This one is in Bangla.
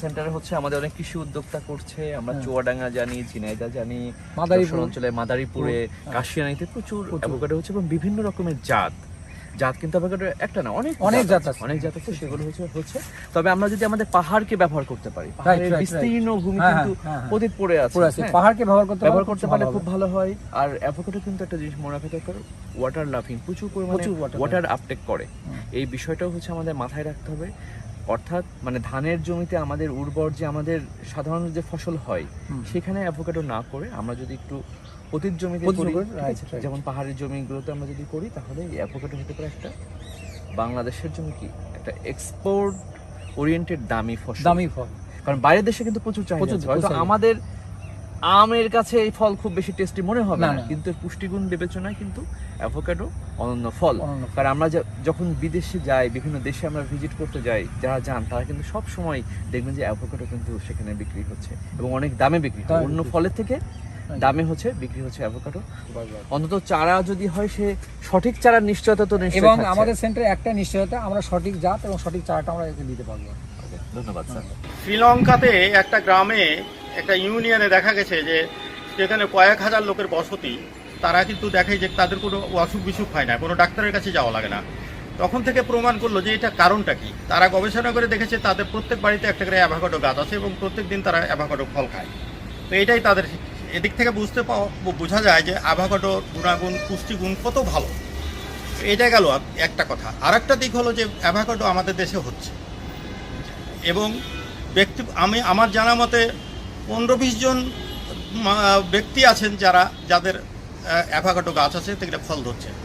সেন্টারে হচ্ছে আমাদের অনেক কৃষি উদ্যোক্তা করছে। আমরা চুয়াডাঙ্গা জানি, ঝিনাইদহ জানি, মাদারীপুর অঞ্চলে মাদারীপুরে, কাশিয়ানীতে প্রচুর অ্যাভোকাডো হচ্ছে এবং বিভিন্ন রকমের জাত কিন্তু অ্যাভোকাডো একটা না, অনেক জাত আছে, সেগুলো হচ্ছে। তবে আমরা যদি আমাদের পাহাড়কে ব্যবহার করতে পারি, পাহাড়ের বিস্তীর্ণ ভূমি কিন্তু পতিত পড়ে আছে, পাহাড়কে ব্যবহার করতে পারলে খুব ভালো হয়। আর অ্যাভোকাডো কিন্তু একটা জিনিস মনে রাখতে হবে, ওয়াটার লাভিং, প্রচুর পরিমাণে ওয়াটার আপটেক করে। এই বিষয়টাও হচ্ছে আমাদের মাথায় রাখতে হবে। অর্থাৎ মানে ধানের জমিতে আমাদের উর্বর যে আমাদের সাধারণ যে ফসল হয় সেখানে অ্যাভোকাডো না করে আমরা যদি একটু অতীত জমিতে করি, যেমন পাহাড়ের জমিগুলোতে আমরা যদি করি, তাহলে এই অ্যাভোকাডো হতে পারে একটা বাংলাদেশের জন্য কি একটা এক্সপোর্ট ওরিয়েন্টেড দামি ফল। কারণ বাইরের দেশে কিন্তু প্রচুর চাহিদা আছে। হয়তো আমাদের আমের কাছে এই ফল খুব বেশি টেস্টি মনে হবে না, কিন্তু এর পুষ্টিগুণ বিবেচনায় কিন্তু অ্যাভোকাডো অনন্য ফল। কারণ আমরা যখন বিদেশে যাই, বিভিন্ন দেশে আমরা ভিজিট করতে যাই, যারা যান তারা কিন্তু সব সময় দেখবেন যে অ্যাভোকাডো কিন্তু সেখানে বিক্রি হচ্ছে এবং অনেক দামে বিক্রি হয়। অন্য ফলের থেকে দামে বিক্রি হচ্ছে অ্যাভোকাডো। অন্তত চারা যদি হয়, সে সঠিক চারার নিশ্চয়তা তো নিশ্চয়ই এবং আমাদের সেন্টারে একটা নিশ্চয়তা, আমরা সঠিক জাত এবং সঠিক চারাটা আমরা দিতে পারবো। ধন্যবাদ স্যার। শ্রীলঙ্কাতে একটা গ্রামে, একটা ইউনিয়নে দেখা গেছে যে যেখানে কয়েক হাজার লোকের বসতি, তারা কিন্তু দেখে যে তাদের কোনো অসুখ বিসুখ হয় না, কোনো ডাক্তারের কাছে যাওয়া লাগে না। তখন থেকে প্রমাণ করলো যে এটা কারণটা কি। তারা গবেষণা করে দেখেছে তাদের প্রত্যেক বাড়িতে একটা করে অ্যাভোকাডো গাছ আছে এবং প্রত্যেক দিন তারা অ্যাভোকাডো ফল খায়। তো এটাই তাদের, এদিক থেকে বোঝা যায় যে অ্যাভোকাডোর গুণাগুণ, পুষ্টিগুণ কত ভালো। এটা গেল একটা কথা। আর একটা দিক হলো যে অ্যাভোকাডো আমাদের দেশে হচ্ছে এবং আমার জানা মতে 15-20 জন ব্যক্তি আছেন যাদের অ্যাভোকাডো গাছ আছে, সেগুলো ফল ধরছে।